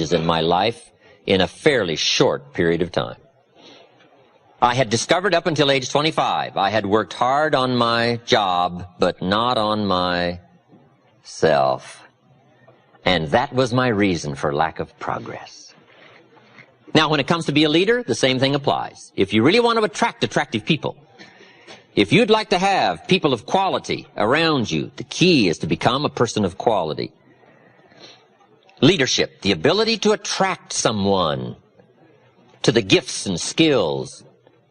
in my life in a fairly short period of time. I had discovered up until age 25, I had worked hard on my job, but not on myself. And that was my reason for lack of progress. Now, when it comes to be a leader, the same thing applies. If you really want to attract attractive people, if you'd like to have people of quality around you, the key is to become a person of quality. Leadership, the ability to attract someone to the gifts and skills,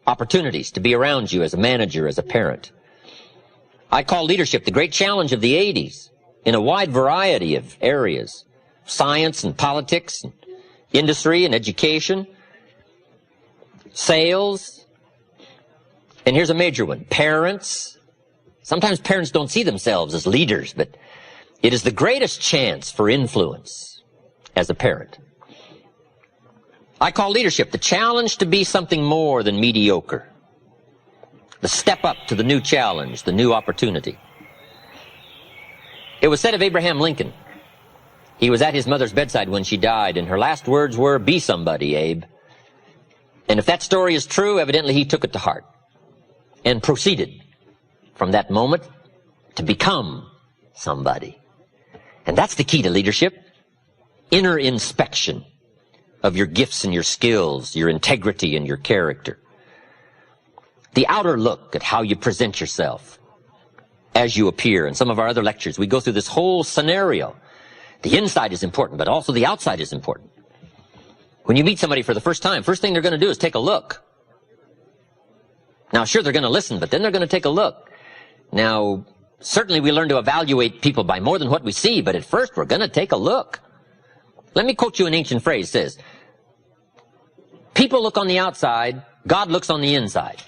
opportunities to be around you as a manager, as a parent. I call leadership the great challenge of the 80s in a wide variety of areas, science and politics, and industry and education, sales, and here's a major one, parents. Sometimes parents don't see themselves as leaders, but it is the greatest chance for influence as a parent. I call leadership the challenge to be something more than mediocre, the step up to the new challenge, the new opportunity. It was said of Abraham Lincoln, he was at his mother's bedside when she died, and her last words were, "Be somebody, Abe." And if that story is true, evidently he took it to heart and proceeded from that moment to become somebody. And that's the key to leadership, inner inspection of your gifts and your skills, your integrity and your character. The outer look at how you present yourself as you appear. In some of our other lectures, we go through this whole scenario. The inside is important, but also the outside is important. When you meet somebody for the first time, first thing they're going to do is take a look. Now, sure, they're going to listen, but then they're going to take a look. Now, certainly we learn to evaluate people by more than what we see, but at first we're going to take a look. Let me quote you an ancient phrase. It says, people look on the outside, God looks on the inside.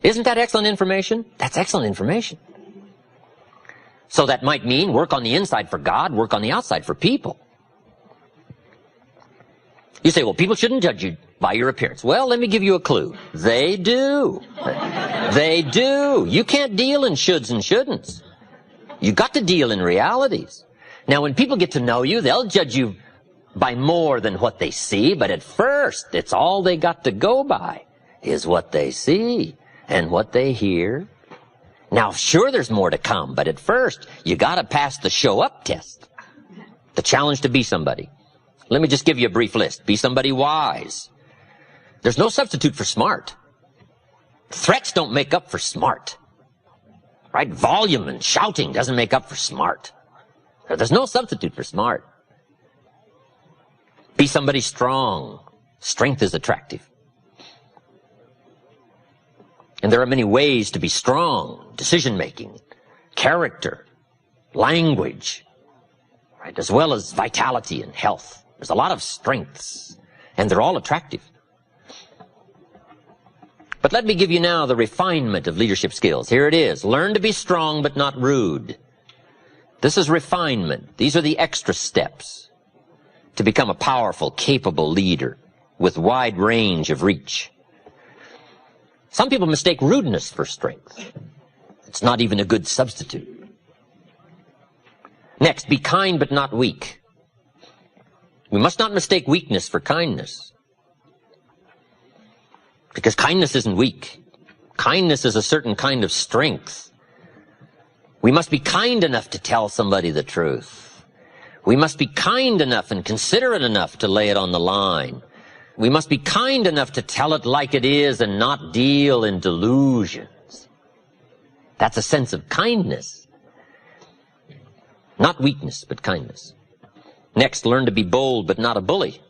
Isn't that excellent information? That's excellent information. So that might mean work on the inside for God, work on the outside for people. You say, well, people shouldn't judge you by your appearance. Well, let me give you a clue. They do. They do. You can't deal in shoulds and shouldn'ts. You got to deal in realities. Now, when people get to know you, they'll judge you by more than what they see, but at first, it's all they got to go by is what they see and what they hear. Now, sure, there's more to come, but at first, you got to pass the show up test, the challenge to be somebody. Let me just give you a brief list. Be somebody wise. There's no substitute for smart. Threats don't make up for smart. Right? Volume and shouting doesn't make up for smart. There's no substitute for smart. Be somebody strong. Strength is attractive. And there are many ways to be strong. Decision-making, character, language, right? As well as vitality and health. There's a lot of strengths, and they're all attractive. But let me give you now the refinement of leadership skills. Here it is. Learn to be strong but not rude. This is refinement. These are the extra steps to become a powerful, capable leader with wide range of reach. Some people mistake rudeness for strength. It's not even a good substitute. Next, be kind but not weak. We must not mistake weakness for kindness. Because kindness isn't weak. Kindness is a certain kind of strength. We must be kind enough to tell somebody the truth. We must be kind enough and considerate enough to lay it on the line. We must be kind enough to tell it like it is and not deal in delusions. That's a sense of kindness. Not weakness, but kindness. Next, learn to be bold, but not a bully.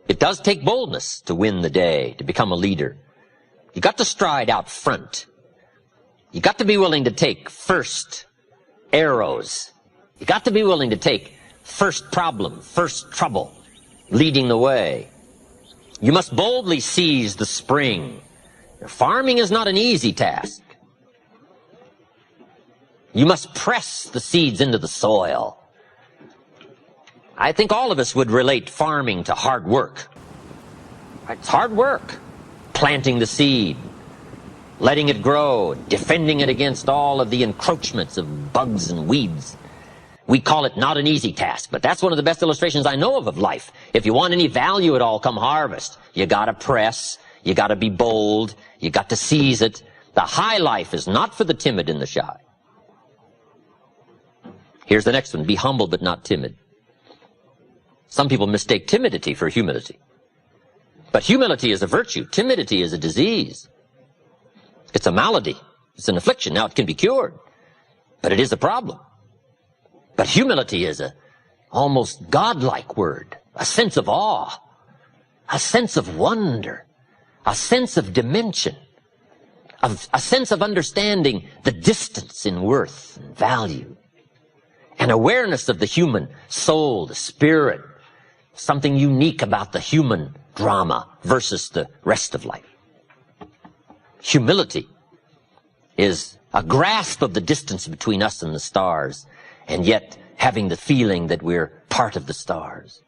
It does take boldness to win the day, to become a leader. You got to stride out front. You got to be willing to take first arrows. You got to be willing to take first problem, first trouble, leading the way. You must boldly seize the spring. Farming is not an easy task. You must press the seeds into the soil. I think all of us would relate farming to hard work. It's hard work. Planting the seed, letting it grow, defending it against all of the encroachments of bugs and weeds. We call it not an easy task, but that's one of the best illustrations I know of life. If you want any value at all come harvest, you gotta press, you gotta be bold, you got to seize it. The high life is not for the timid and the shy. Here's the next one, be humble but not timid. Some people mistake timidity for humility. But humility is a virtue, timidity is a disease. It's a malady, it's an affliction. Now it can be cured, but it is a problem. But humility is a almost godlike word, a sense of awe, a sense of wonder, a sense of dimension, a sense of understanding the distance in worth and value, an awareness of the human soul, the spirit, something unique about the human drama versus the rest of life. Humility is a grasp of the distance between us and the stars, and yet having the feeling that we're part of the stars.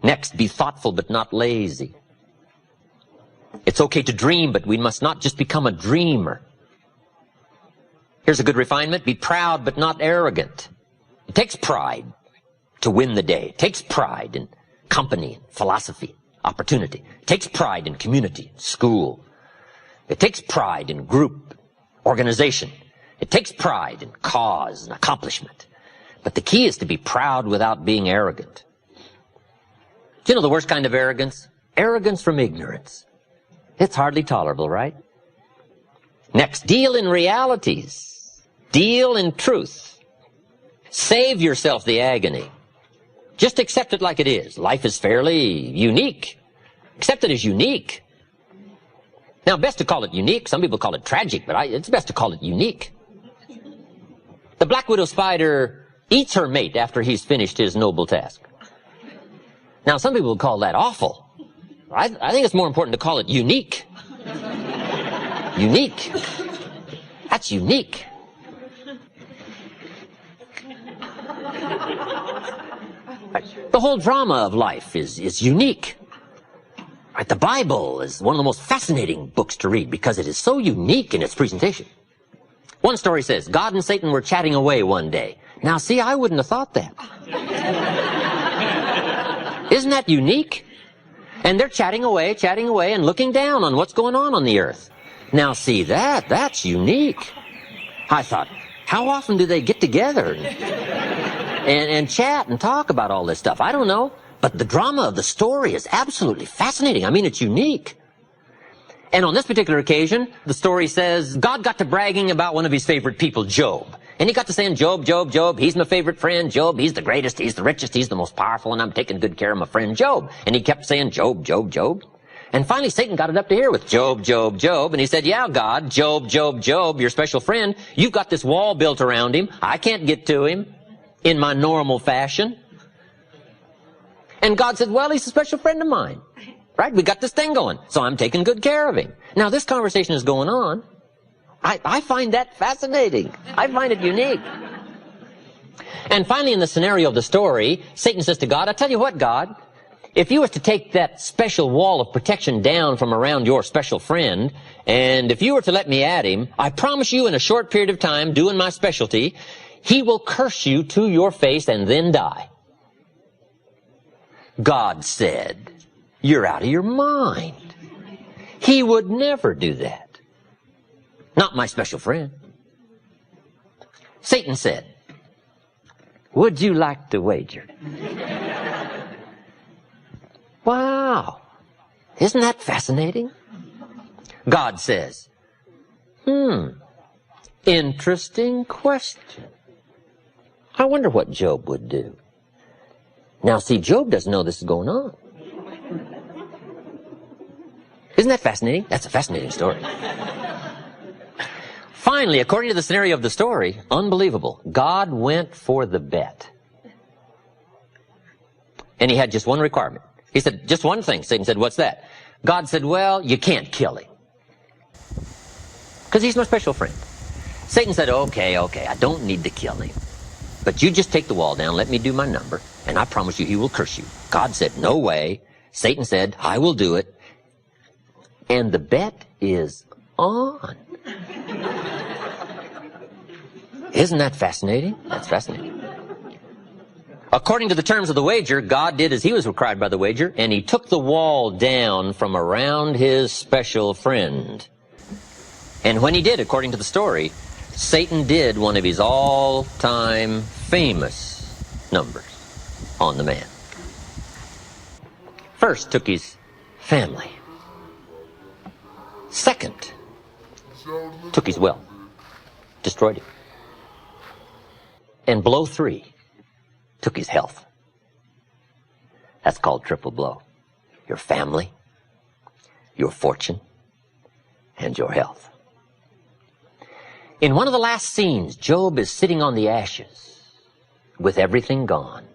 Next, be thoughtful but not lazy. It's okay to dream, but we must not just become a dreamer. Here's a good refinement. Be proud but not arrogant. It takes pride to win the day. It takes pride in company, philosophy, opportunity. It takes pride in community, school. It takes pride in group, organization. It takes pride in cause and accomplishment. But the key is to be proud without being arrogant. Do you know the worst kind of arrogance? Arrogance from ignorance. It's hardly tolerable, right? Next, deal in realities. Deal in truth. Save yourself the agony. Just accept it like it is. Life is fairly unique. Accept it as unique. Now, best to call it unique. Some people call it tragic, but it's best to call it unique. The black widow spider eats her mate after he's finished his noble task. Now, some people would call that awful. I think it's more important to call it unique. Unique. That's unique. The whole drama of life is unique. Right? The Bible is one of the most fascinating books to read because it is so unique in its presentation. One story says, God and Satan were chatting away one day. Now, see, I wouldn't have thought that. Isn't that unique? And they're chatting away, and looking down on what's going on the earth. Now, see, that's unique. I thought, how often do they get together and chat and talk about all this stuff? I don't know. But the drama of the story is absolutely fascinating. I mean, it's unique. And on this particular occasion, the story says, God got to bragging about one of his favorite people, Job. And he got to saying, Job, he's my favorite friend. Job, he's the greatest, he's the richest, he's the most powerful, and I'm taking good care of my friend Job. And he kept saying, Job. And finally, Satan got it up to here with Job. And he said, yeah, God, Job, your special friend. You've got this wall built around him. I can't get to him in my normal fashion. And God said, well, he's a special friend of mine. Right? We got this thing going, so I'm taking good care of him. Now, this conversation is going on. I find that fascinating. I find it unique. And finally, in the scenario of the story, Satan says to God, I tell you what, God, if you were to take that special wall of protection down from around your special friend, and if you were to let me at him, I promise you in a short period of time, doing my specialty, he will curse you to your face and then die. God said, you're out of your mind. He would never do that. Not my special friend. Satan said, would you like to wager? Wow. Isn't that fascinating? God says, interesting question. I wonder what Job would do. Now, see, Job doesn't know this is going on. Isn't that fascinating? That's a fascinating story. Finally, according to the scenario of the story, unbelievable, God went for the bet. And he had just one requirement. He said, just one thing. Satan said, what's that? God said, well, you can't kill him. Because he's my special friend. Satan said, okay, I don't need to kill him. But you just take the wall down, let me do my number, and I promise you he will curse you. God said, no way. Satan said, I will do it. And the bet is on. Isn't that fascinating? That's fascinating. According to the terms of the wager, God did as he was required by the wager, and he took the wall down from around his special friend. And when he did, according to the story, Satan did one of his all-time famous numbers on the man. First, took his family. Second, took his wealth, destroyed him. And blow 3, took his health. That's called triple blow. Your family, your fortune, and your health. In one of the last scenes, Job is sitting on the ashes with everything gone,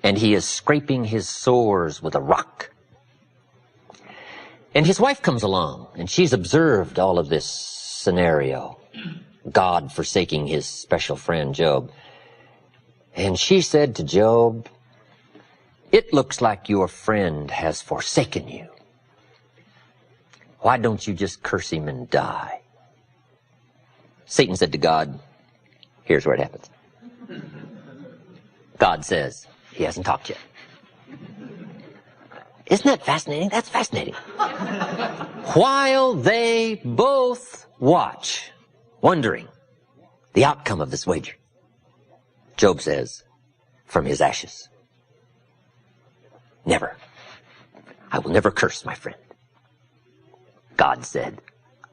and he is scraping his sores with a rock. And his wife comes along, and she's observed all of this scenario, God forsaking his special friend Job. And she said to Job, "It looks like your friend has forsaken you. Why don't you just curse him and die?" Satan said to God, here's where it happens. God says, he hasn't talked yet. Isn't that fascinating? That's fascinating. While they both watch, wondering the outcome of this wager, Job says, from his ashes, "Never. I will never curse my friend." God said,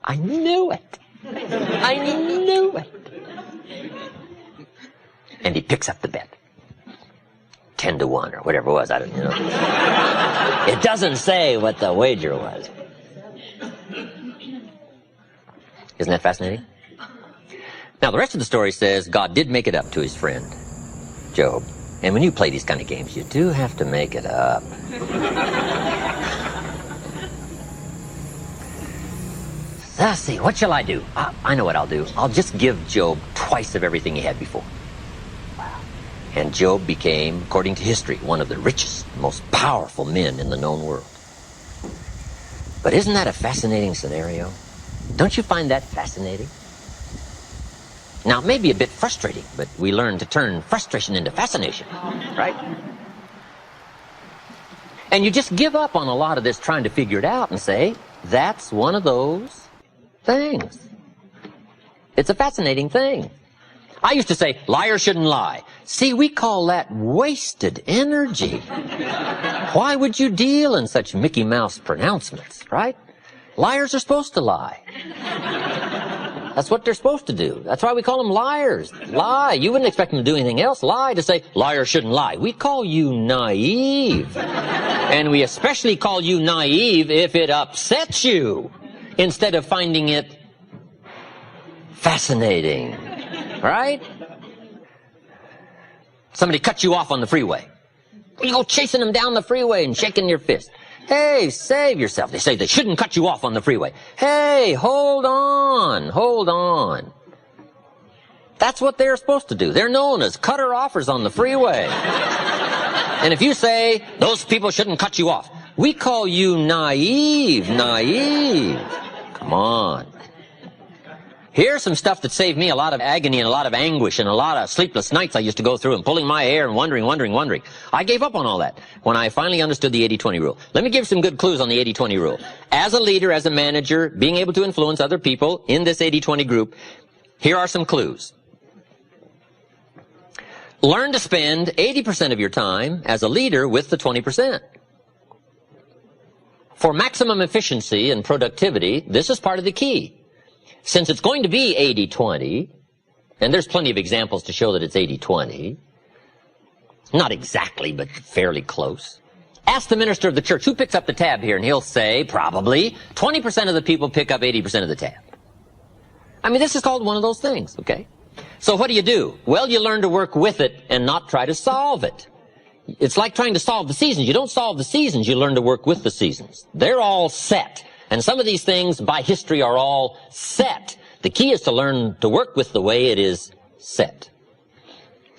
"I knew it. I knew it." And he picks up the bet. 10-1 or whatever it was. I don't know. It doesn't say what the wager was. Isn't that fascinating? Now, the rest of the story says God did make it up to his friend, Job. And when you play these kind of games, you do have to make it up. Let's see, what shall I do? I know what I'll do. I'll just give Job twice of everything he had before. Wow. And Job became, according to history, one of the richest, most powerful men in the known world. But isn't that a fascinating scenario? Don't you find that fascinating? Now, it may be a bit frustrating, but we learn to turn frustration into fascination, right? And you just give up on a lot of this trying to figure it out and say, that's one of those things. It's a fascinating thing. I used to say, liars shouldn't lie. See, we call that wasted energy. Why would you deal in such Mickey Mouse pronouncements, right? Liars are supposed to lie. That's what they're supposed to do. That's why we call them liars. Lie. You wouldn't expect them to do anything else. Lie to say, liars shouldn't lie. We call you naive. And we especially call you naive if it upsets you, instead of finding it fascinating. Right? Somebody cuts you off on the freeway. You go chasing them down the freeway and shaking your fist. Hey, save yourself. They say they shouldn't cut you off on the freeway. Hey, hold on, hold on. That's what they're supposed to do. They're known as cutter-offers on the freeway. And if you say, those people shouldn't cut you off, we call you naive, naive. Come on. Here's some stuff that saved me a lot of agony and a lot of anguish and a lot of sleepless nights I used to go through and pulling my hair and wondering. I gave up on all that when I finally understood the 80-20 rule. Let me give some good clues on the 80-20 rule. As a leader, as a manager, being able to influence other people in this 80-20 group, here are some clues. Learn to spend 80% of your time as a leader with the 20%. For maximum efficiency and productivity, this is part of the key. Since it's going to be 80-20, and there's plenty of examples to show that it's 80-20, not exactly, but fairly close. Ask the minister of the church, who picks up the tab here? And he'll say, probably, 20% of the people pick up 80% of the tab. I mean, this is called one of those things, okay? So what do? Well, you learn to work with it and not try to solve it. It's like trying to solve the seasons. You don't solve the seasons, you learn to work with the seasons. They're all set. And some of these things by history are all set. The key is to learn to work with the way it is set.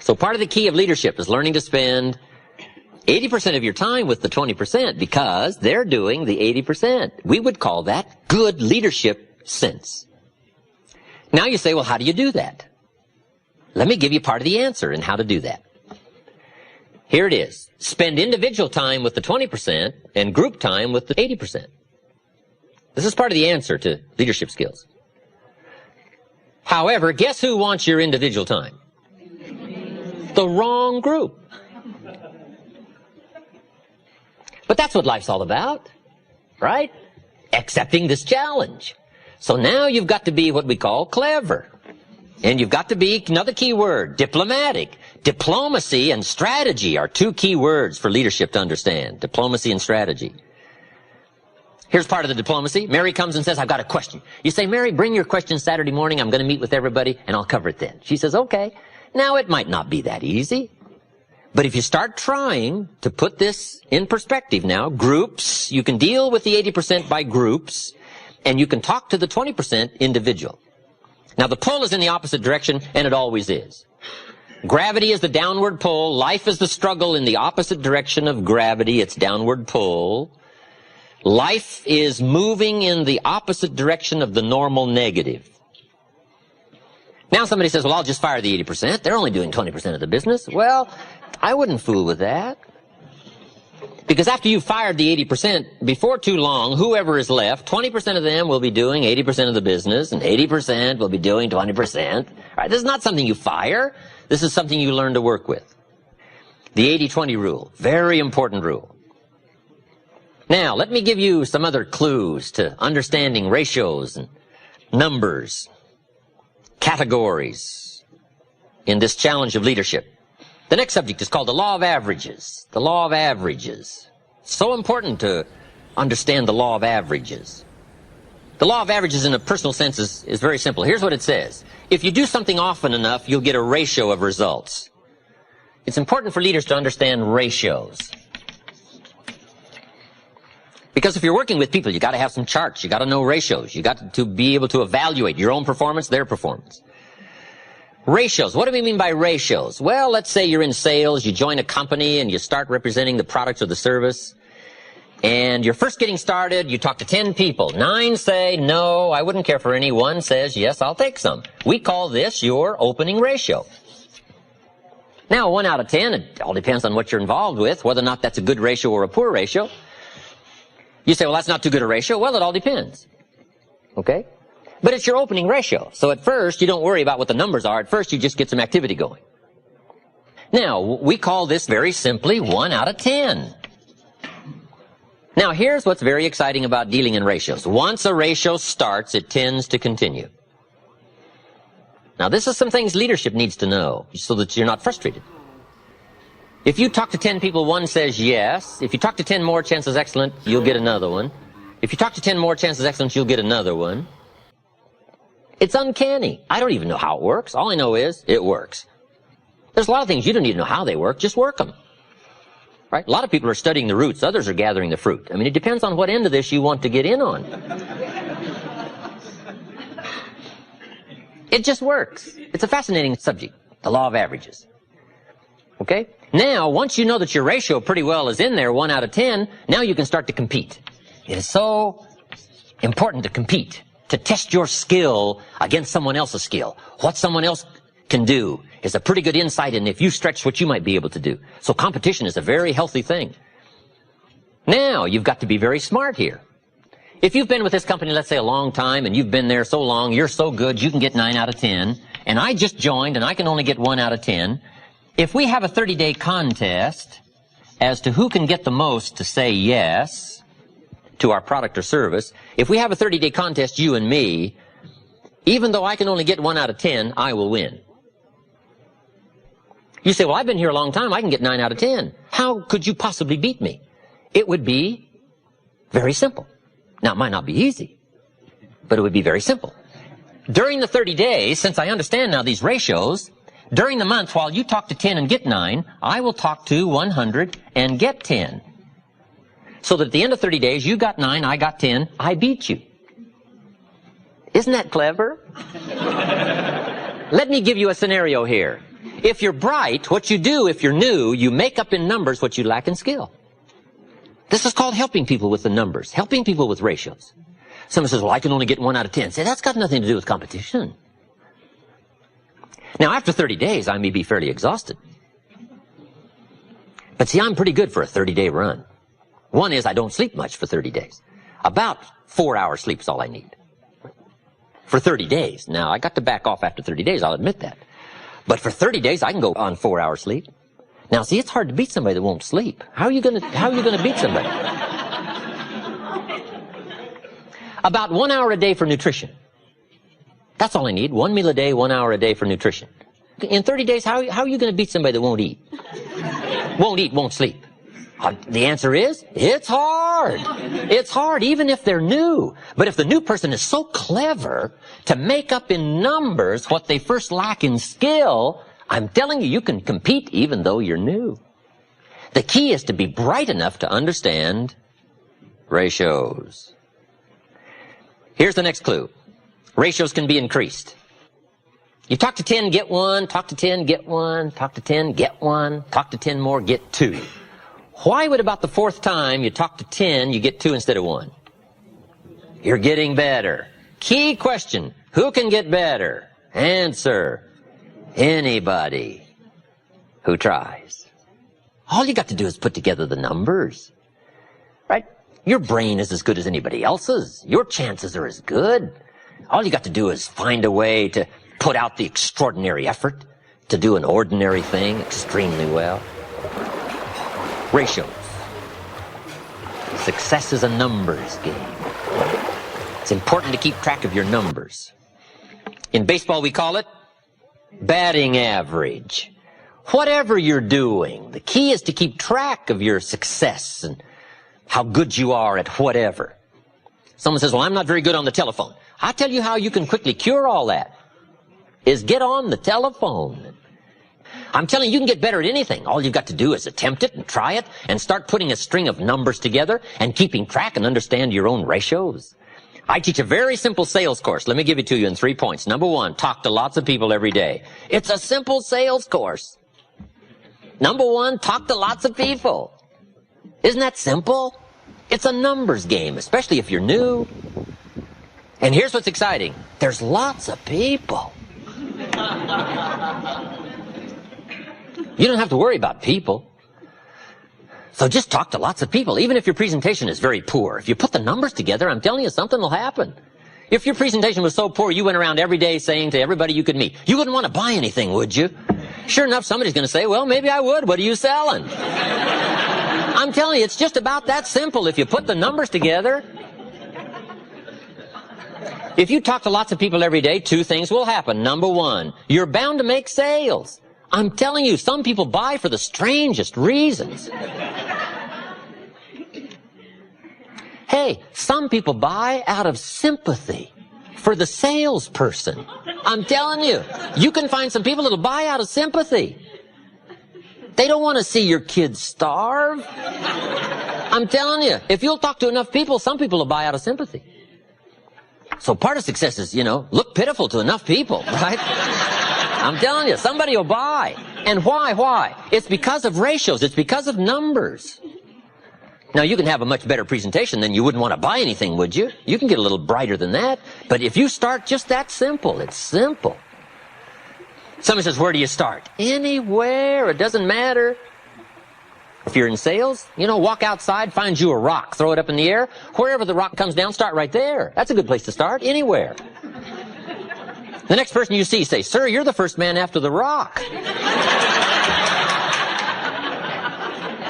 So part of the key of leadership is learning to spend 80% of your time with the 20% because they're doing the 80%. We would call that good leadership sense. Now you say, well, how do you do that? Let me give you part of the answer and how to do that. Here it is. Spend individual time with the 20% and group time with the 80%. This is part of the answer to leadership skills. However, guess who wants your individual time? The wrong group. But that's what life's all about, right? Accepting this challenge. So now you've got to be what we call clever. And you've got to be, another key word, diplomatic. Diplomacy and strategy are two key words for leadership to understand. Diplomacy and strategy. Here's part of the diplomacy. Mary comes and says, I've got a question. You say, Mary, bring your question Saturday morning. I'm going to meet with everybody, and I'll cover it then. She says, okay. Now, it might not be that easy. But if you start trying to put this in perspective now, groups, you can deal with the 80% by groups, and you can talk to the 20% individual. Now, the pull is in the opposite direction, and it always is. Gravity is the downward pull. Life is the struggle in the opposite direction of gravity. It's downward pull. Life is moving in the opposite direction of the normal negative. Now somebody says, well, I'll just fire the 80%. They're only doing 20% of the business. Well, I wouldn't fool with that. Because after you've fired the 80%, before too long, whoever is left, 20% of them will be doing 80% of the business, and 80% will be doing 20%. Right? This is not something you fire. This is something you learn to work with. The 80-20 rule, very important rule. Now, let me give you some other clues to understanding ratios and numbers, categories in this challenge of leadership. The next subject is called the law of averages. The law of averages. So important to understand the law of averages. The law of averages in a personal sense is very simple. Here's what it says. If you do something often enough, you'll get a ratio of results. It's important for leaders to understand ratios. Because if you're working with people, you got to have some charts. You got to know ratios. You got to be able to evaluate your own performance, their performance. Ratios. What do we mean by ratios? Well, let's say you're in sales, you join a company, and you start representing the product or the service. And you're first getting started, you talk to 10 people. 9 say, no, I wouldn't care for any. 1 says, yes, I'll take some. We call this your opening ratio. Now, 1 out of 10, it all depends on what you're involved with, whether or not that's a good ratio or a poor ratio. You say, well, that's not too good a ratio. Well, it all depends. Okay? But it's your opening ratio. So at first, you don't worry about what the numbers are. At first, you just get some activity going. Now, we call this very simply 1 out of 10. Now, here's what's very exciting about dealing in ratios. Once a ratio starts, it tends to continue. Now, this is some things leadership needs to know so that you're not frustrated. If you talk to 10 people, 1 says yes. If you talk to 10 more, chances excellent, you'll get another one. If you talk to 10 more, chances excellent, you'll get another one. It's uncanny. I don't even know how it works. All I know is it works. There's a lot of things you don't need to know how they work. Just work them. Right? A lot of people are studying the roots. Others are gathering the fruit. I mean, it depends on what end of this you want to get in on. It just works. It's a fascinating subject, the law of averages. Okay? Now, once you know that your ratio pretty well is in there, 1 out of 10, now you can start to compete. It is so important to compete, to test your skill against someone else's skill. What someone else can do is a pretty good insight in if you stretch what you might be able to do. So competition is a very healthy thing. Now, you've got to be very smart here. If you've been with this company, let's say a long time, and you've been there so long, you're so good, you can get 9 out of 10, and I just joined and I can only get 1 out of 10, if we have a 30-day contest as to who can get the most to say yes to our product or service, if we have a 30-day contest, you and me, even though I can only get 1 out of 10, I will win. You say, well, I've been here a long time, I can get 9 out of 10. How could you possibly beat me? It would be very simple. Now, it might not be easy, but it would be very simple. During the 30 days, since I understand now these ratios, during the month, while you talk to 10 and get 9, I will talk to 100 and get 10. So that at the end of 30 days, you got 9, I got 10, I beat you. Isn't that clever? Let me give you a scenario here. If you're bright, what you do if you're new, you make up in numbers what you lack in skill. This is called helping people with the numbers, helping people with ratios. Someone says, well, I can only get 1 out of 10. Say, that's got nothing to do with competition. Now, after 30 days, I may be fairly exhausted. But see, I'm pretty good for a 30-day run. One is I don't sleep much for 30 days. About 4 hours sleep is all I need. For 30 days. Now, I got to back off after 30 days, I'll admit that. But for 30 days, I can go on 4 hours sleep. Now, see, it's hard to beat somebody that won't sleep. How are you gonna beat somebody? About 1 hour a day for nutrition. That's all I need. 1 meal a day, 1 hour a day for nutrition. In 30 days, how are you going to beat somebody that won't eat? Won't eat, won't sleep. The answer is, it's hard. It's hard, even if they're new. But if the new person is so clever to make up in numbers what they first lack in skill, I'm telling you, you can compete even though you're new. The key is to be bright enough to understand ratios. Here's the next clue. Ratios can be increased. You talk to 10, get 1, talk to 10, get 1, talk to 10, get 1, talk to 10 more, get 2. Why would about the fourth time you talk to 10, you get 2 instead of 1? You're getting better. Key question, who can get better? Answer, anybody who tries. All you got to do is put together the numbers. Right? Your brain is as good as anybody else's. Your chances are as good. All you got to do is find a way to put out the extraordinary effort to do an ordinary thing extremely well. Ratios. Success is a numbers game. It's important to keep track of your numbers. In baseball, we call it batting average. Whatever you're doing, the key is to keep track of your success and how good you are at whatever. Someone says, well, I'm not very good on the telephone. I'll tell you how you can quickly cure all that, is get on the telephone. I'm telling you, you can get better at anything. All you've got to do is attempt it and try it and start putting a string of numbers together and keeping track and understand your own ratios. I teach a very simple sales course. Let me give it to you in 3 points. Number 1, talk to lots of people every day. It's a simple sales course. Number 1, talk to lots of people. Isn't that simple? It's a numbers game, especially if you're new. And here's what's exciting. There's lots of people. You don't have to worry about people. So just talk to lots of people, even if your presentation is very poor. If you put the numbers together, I'm telling you, something will happen. If your presentation was so poor, you went around every day saying to everybody you could meet, you wouldn't want to buy anything, would you? Sure enough, somebody's going to say, well, maybe I would. What are you selling? I'm telling you, it's just about that simple. If you put the numbers together, if you talk to lots of people every day, 2 things will happen. Number 1, you're bound to make sales. I'm telling you, some people buy for the strangest reasons. Hey, some people buy out of sympathy for the salesperson. I'm telling you, you can find some people that'll buy out of sympathy. They don't want to see your kids starve. I'm telling you, if you'll talk to enough people, some people will buy out of sympathy. So part of success is, look pitiful to enough people, right? I'm telling you, somebody will buy. And why? Why? It's because of ratios. It's because of numbers. Now, you can have a much better presentation than you wouldn't want to buy anything, would you? You can get a little brighter than that. But if you start just that simple, it's simple. Someone says, where do you start? Anywhere. It doesn't matter. If you're in sales, walk outside, find you a rock, throw it up in the air. Wherever the rock comes down, start right there. That's a good place to start, anywhere. The next person you see, say, sir, you're the first man after the rock.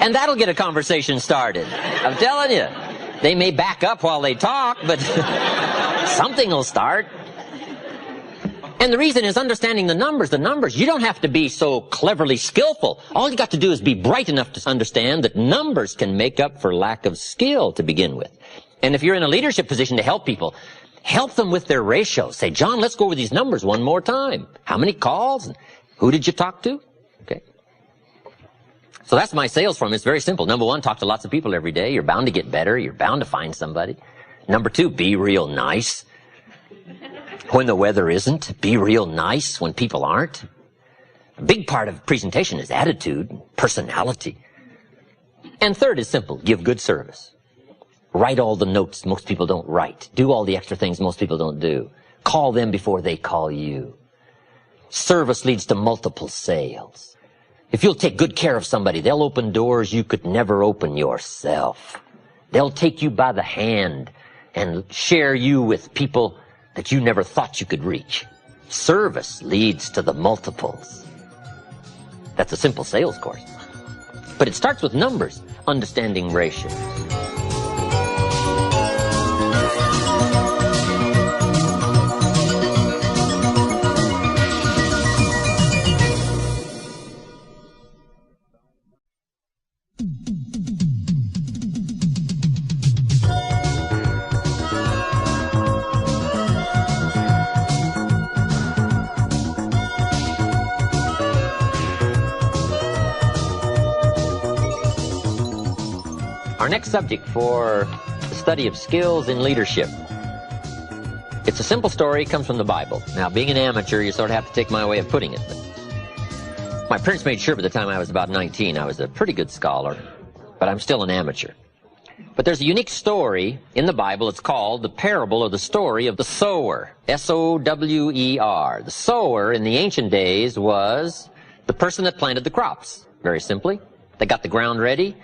And that'll get a conversation started. I'm telling you. They may back up while they talk, but something will start. And the reason is understanding the numbers. The numbers, you don't have to be so cleverly skillful. All you got to do is be bright enough to understand that numbers can make up for lack of skill to begin with. And if you're in a leadership position to help people, help them with their ratios. Say, John, let's go over these numbers one more time. How many calls? Who did you talk to? Okay. So that's my sales form. It's very simple. Number 1, talk to lots of people every day. You're bound to get better. You're bound to find somebody. Number 2, be real nice. When the weather isn't, be real nice when people aren't. A big part of presentation is attitude, personality. And 3rd is simple. Give good service. Write all the notes most people don't write. Do all the extra things most people don't do. Call them before they call you. Service leads to multiple sales. If you'll take good care of somebody, they'll open doors you could never open yourself. They'll take you by the hand and share you with people that you never thought you could reach. Service leads to the multiples. That's a simple sales course. But it starts with numbers, understanding ratios. Our next subject for the study of skills in leadership. It's a simple story, it comes from the Bible. Now, being an amateur, you sort of have to take my way of putting it. But my parents made sure by the time I was about 19, I was a pretty good scholar, but I'm still an amateur. But there's a unique story in the Bible. It's called the parable of the story of the sower. S-O-W-E-R. The sower in the ancient days was the person that planted the crops. Very simply, they got the ground ready,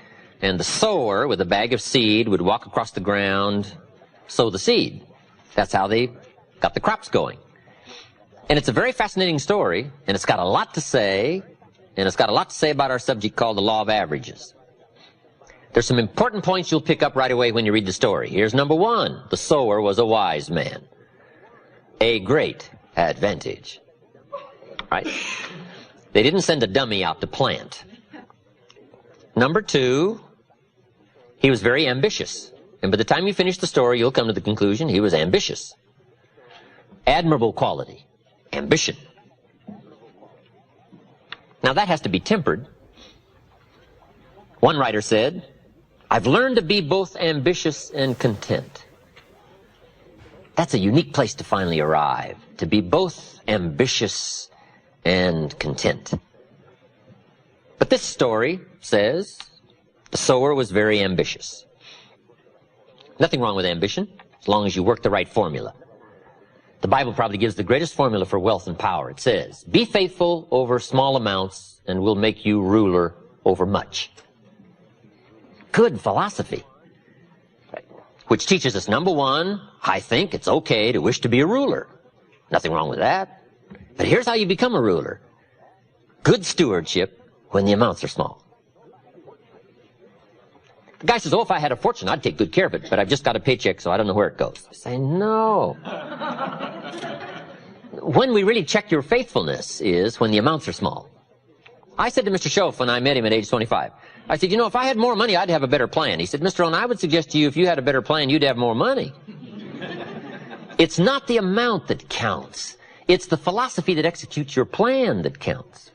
and the sower with a bag of seed would walk across the ground, sow the seed. That's how they got the crops going. And it's a very fascinating story, and it's got a lot to say, and it's got a lot to say about our subject called the law of averages. There's some important points you'll pick up right away when you read the story. Here's number one. The sower was a wise man. A great advantage. Right? They didn't send a dummy out to plant. Number two, he was very ambitious. And by the time you finish the story, you'll come to the conclusion he was ambitious. Admirable quality. Ambition. Now that has to be tempered. One writer said, I've learned to be both ambitious and content. That's a unique place to finally arrive, to be both ambitious and content. But this story says the sower was very ambitious. Nothing wrong with ambition, as long as you work the right formula. The Bible probably gives the greatest formula for wealth and power. It says, be faithful over small amounts, and we'll make you ruler over much. Good philosophy. Which teaches us, number one, I think it's okay to wish to be a ruler. Nothing wrong with that. But here's how you become a ruler. Good stewardship when the amounts are small. The guy says, oh, if I had a fortune, I'd take good care of it, but I've just got a paycheck, so I don't know where it goes. I say, no. When we really check your faithfulness is when the amounts are small. I said to Mr. Schoaf when I met him at age 25, I said, you know, if I had more money, I'd have a better plan. He said, Mr. Rohn, I would suggest to you if you had a better plan, you'd have more money. It's not the amount that counts. It's the philosophy that executes your plan that counts.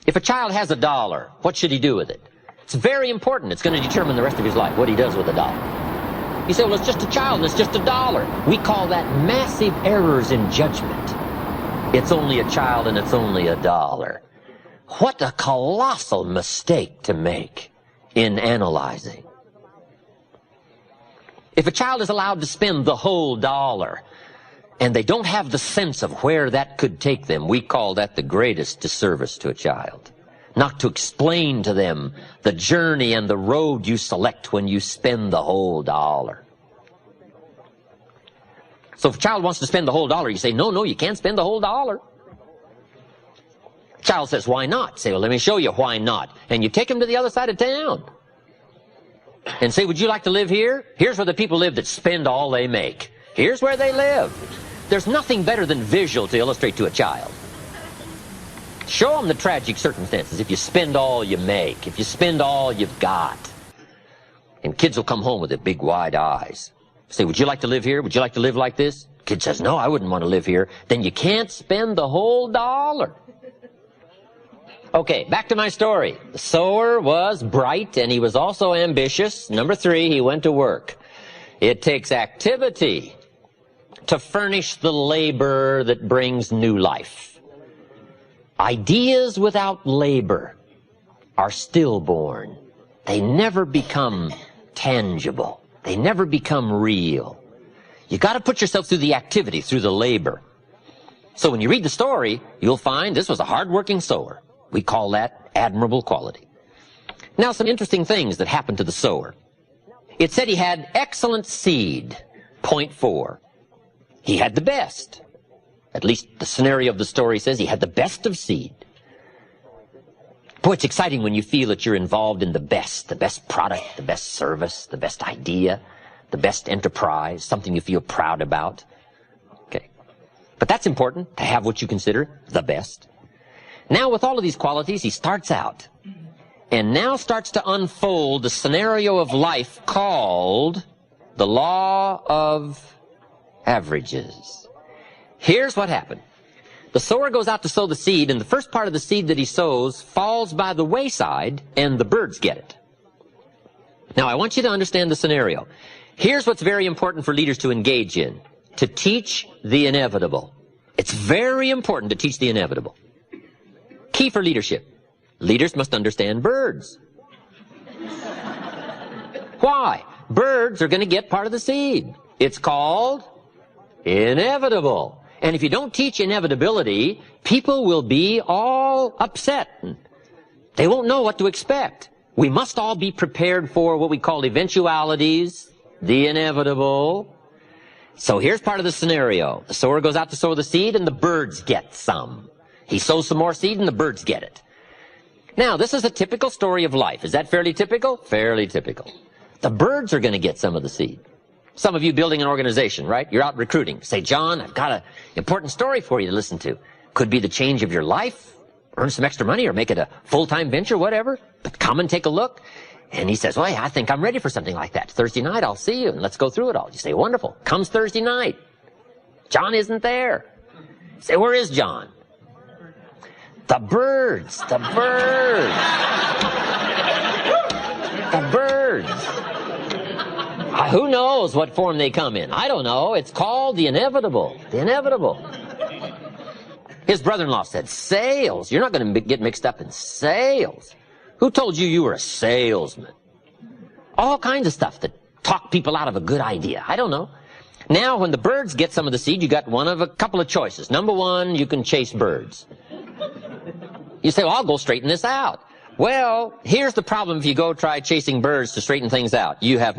If a child has $1, what should he do with it? It's very important. It's going to determine the rest of his life, what he does with $1. You say, well, it's just a child and it's just $1. We call that massive errors in judgment. It's only a child and it's only $1. What a colossal mistake to make in analyzing. If a child is allowed to spend the whole $1 and they don't have the sense of where that could take them, we call that the greatest disservice to a child. Not to explain to them the journey and the road you select when you spend the whole $1. So if a child wants to spend the whole $1, you say, no, you can't spend the whole $1. Child says, why not? Say, well, let me show you why not. And you take him to the other side of town. And say, would you like to live here? Here's where the people live that spend all they make. Here's where they live. There's nothing better than visual to illustrate to a child. Show them the tragic circumstances if you spend all you make, if you spend all you've got. And kids will come home with their big wide eyes. Say, would you like to live here? Would you like to live like this? Kid says, no, I wouldn't want to live here. Then you can't spend the whole $1. Okay, back to my story. The sower was bright and he was also ambitious. Number 3, he went to work. It takes activity to furnish the labor that brings new life. Ideas without labor are stillborn. They never become tangible. They never become real. You got to put yourself through the activity, through the labor. So when you read the story, you'll find this was a hard-working sower. We call that admirable quality. Now, some interesting things that happened to the sower. It said he had excellent seed, point 4. He had the best. At least the scenario of the story says he had the best of seed. Boy, it's exciting when you feel that you're involved in the best product, the best service, the best idea, the best enterprise, something you feel proud about. Okay. But that's important, to have what you consider the best. Now, with all of these qualities, he starts out and now starts to unfold the scenario of life called the law of averages. Here's what happened. The sower goes out to sow the seed, and the first part of the seed that he sows falls by the wayside, and the birds get it. Now, I want you to understand the scenario. Here's what's very important for leaders to engage in: to teach the inevitable. It's very important to teach the inevitable. Key for leadership. Leaders must understand birds. Why? Birds are going to get part of the seed. It's called inevitable. And if you don't teach inevitability, people will be all upset. They won't know what to expect. We must all be prepared for what we call eventualities, the inevitable. So here's part of the scenario. The sower goes out to sow the seed, and the birds get some. He sows some more seed, and the birds get it. Now, this is a typical story of life. Is that fairly typical? Fairly typical. The birds are going to get some of the seed. Some of you building an organization, right? You're out recruiting. Say, John, I've got an important story for you to listen to. Could be the change of your life, earn some extra money, or make it a full-time venture, whatever. But come and take a look. And he says, well, yeah, I think I'm ready for something like that. Thursday night, I'll see you, and let's go through it all. You say, wonderful. Comes Thursday night. John isn't there. You say, where is John? The birds. The birds. The birds. Who knows what form they come in? I don't know. It's called the inevitable. The inevitable. His brother-in-law said, sales? You're not going to get mixed up in sales. Who told you you were a salesman? All kinds of stuff that talk people out of a good idea. I don't know. Now, when the birds get some of the seed, you got one of a couple of choices. Number one, you can chase birds. You say, well, I'll go straighten this out. Well, here's the problem if you go try chasing birds to straighten things out. You have